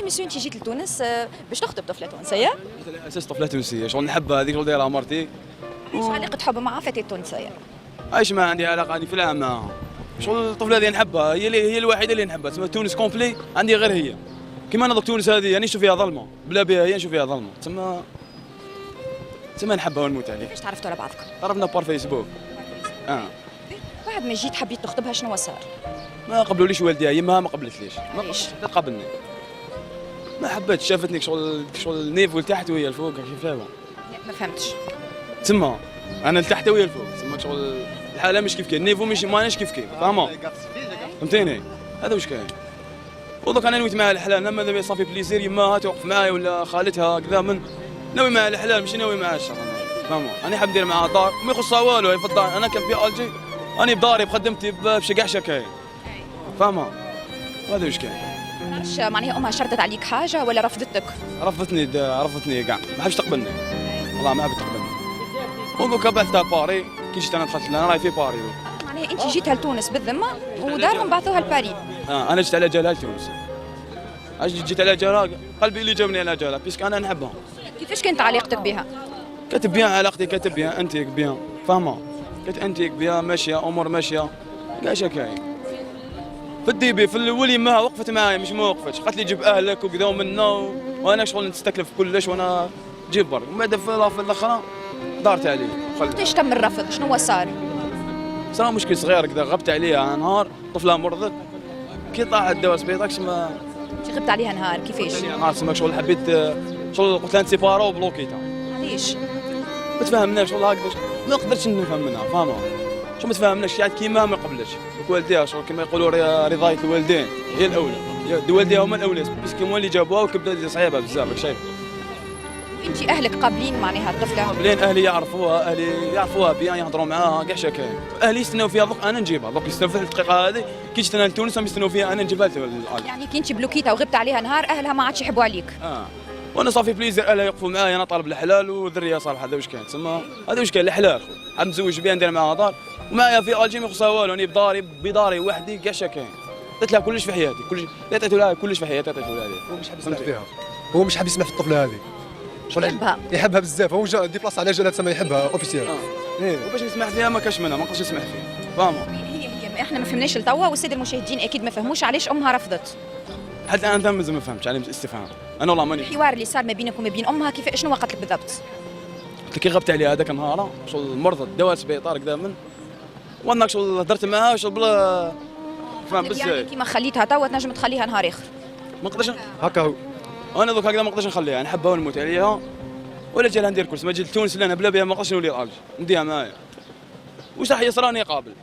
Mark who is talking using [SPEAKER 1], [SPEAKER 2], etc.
[SPEAKER 1] ميسيو انت جيت لتونس باش تخطب طفله تونسيه؟
[SPEAKER 2] على اساس طفله تونسيه شغل نحبها هذيك شغل دايرها مرتي.
[SPEAKER 1] ايش علاقه حب مع فتاه تونسيه؟
[SPEAKER 2] عايش ما عندي علاقه عندي في العام معاها. شغل الطفله هذه نحبها، هي الوحيده اللي نحبها، تسمى تونس كومبلي عندي غير هي. كيما انا دوك تونس هذه نشوف فيها ظلمه، بلا بها هي نشوف فيها ظلمه، تسمى نحبها ونموت عليها.
[SPEAKER 1] كيفاش تعرفتوا على بعضكم؟
[SPEAKER 2] عرفنا بار فيسبوك.
[SPEAKER 1] بعد ما جيت حبيت تخطبها شنو صار؟
[SPEAKER 2] ما قبلوليش والديها، يمها ما قبلتليش.
[SPEAKER 1] علاش؟
[SPEAKER 2] تقبلني. ما حبتش، شافتني شغل نيفو لتحت وهي الفوق كيف فاهمه.
[SPEAKER 1] ما فهمتش.
[SPEAKER 2] تسمى انا لتحت وهي الفوق، تسمى شغل الحاله مش كيف كيف، النيفو مش ماناش كيف كيف، فاهمه؟ فهمتيني؟ هذا واش كاين. ودوك انا نويت معاها الحلال، لما ماذا صافي بليزير يماها توقف معايا ولا خالتها كذا من ناوي معاها الحلال ماشي ناوي معاها الشر. فاهمه؟ انا حاب ندير معاها دار وما يخصها والو، هي في الدار، انا كان في الجي راني بداري بخدمتي بشقع شكاين. فاهمه؟ هذا واش كاين.
[SPEAKER 1] علاش معناها امها شرطت عليك حاجه ولا رفضتك؟
[SPEAKER 2] رفضتني كاع، ما حبش تقبلني. والله ما حبت تقبلني. ودوكا بعثتها باري، كي جيت انا دخلت لها راهي في باري.
[SPEAKER 1] معناها انت جيتها لتونس بالذمه ودارهم بعثوها لباري.
[SPEAKER 2] انا جيت على جالها لتونس. جيت على جالها، قلبي اللي جابني على جالها بيسك انا نحبها.
[SPEAKER 1] كيفاش كانت علاقتك بها؟
[SPEAKER 2] كانت بيان علاقتي، كانت بيان انتيك بيان، فاهمه؟ كانت انتيك بيان ماشيه، امور ماشيه، كاع شكاين. في الديبي في الاول يماها وقفت معايا مش ما وقفتش، قالت لي جيب اهلك وكذا ومنا وانا شغل نستكلف كلش وانا جيب برك، ومن بعد في الاخرى دارت علي.
[SPEAKER 1] كيفاش تم الرفض؟ شنو صار؟
[SPEAKER 2] صار مشكل صغير كذا، غبت عليها نهار، طفله مرضت، كي طاحت دواء سبيطاكش ما
[SPEAKER 1] انت غبت عليها نهار كيفاش؟
[SPEAKER 2] نهار سماك شغل حبيت شغل قلت لها نسيبارو وبلوكيتها.
[SPEAKER 1] علاش؟
[SPEAKER 2] ما تفهمناش والله هكذا، ما قدرتش نفهم منها، فاهمه؟ شو ما تفهمناش قاعد كيما ما قبلتش، والديها شغل كما يقولوا رضاية الوالدين هي الاولى، والديها هما الاولى، بس هما اللي جابوها وكبدات صعيبه بزاف راك شايف.
[SPEAKER 1] انت اهلك قابلين معناها الطفله؟
[SPEAKER 2] قابلين، اهلي يعرفوها بيان، يهضروا معاها كاع شكاين، اهلي يستناو فيها دوك انا نجيبها، دوك يستناو في الدقيقه هذه كي جيت انا لتونس يستناو فيها انا نجيبها
[SPEAKER 1] يعني كي انت بلوكيتها وغبت عليها نهار اهلها ما عادش يحبوا عليك.
[SPEAKER 2] وانا صافي بليزير اهلها يوقفوا معايا، انا طالب الحلال وذريه صالحه، هذا واش كاين تسمى، هذا واش كاين الحلال، عم مزوج بها ندير معاها دار ومعايا في الجي ما يخصها والو، راني بداري وحدي كاع شكاين، عطيت لها كلش في حياتي، كلش عطيته لها كلش في حياتي عطيته لها.
[SPEAKER 3] هو مش حاب يسمع فيها، هو مش حاب يسمع في الطفله هذه، يحبها بزاف، هو جا ديبلاص على جالها تسمى يحبها اوفيسيال.
[SPEAKER 2] وباش نسمح فيها ما كاش منها، ما نقدرش نسمح فيها، فاهمه؟
[SPEAKER 1] هي احنا ما فهمناش لتوا والساده المشاهدين اكيد ما فهموش علاش امها رفضت.
[SPEAKER 2] حتى انا ما فهمتش، على استفهام، انا والله ماني.
[SPEAKER 1] الحوار اللي صار ما بينك وما بين امها كيف شنو وقت لك بالضبط؟
[SPEAKER 2] قلت كي غبت عليها هذاك النهار شغل مرضت دواء سبيطار كذا من وانا شغل هدرت معاها شغل بلا فاهم بزاف.
[SPEAKER 1] يعني كيما خليتها توا تنجم تخليها نهار اخر.
[SPEAKER 2] ما نقدرش
[SPEAKER 3] هكا هو.
[SPEAKER 2] انا دوك هكذا ما نقدرش نخليها، نحبها ونموت عليها ولا جا لها ندير كرسي، ما جيت لتونس انا بلا بها ما نقدرش نولي العالج نديها معايا. واش راح يصراني قابل.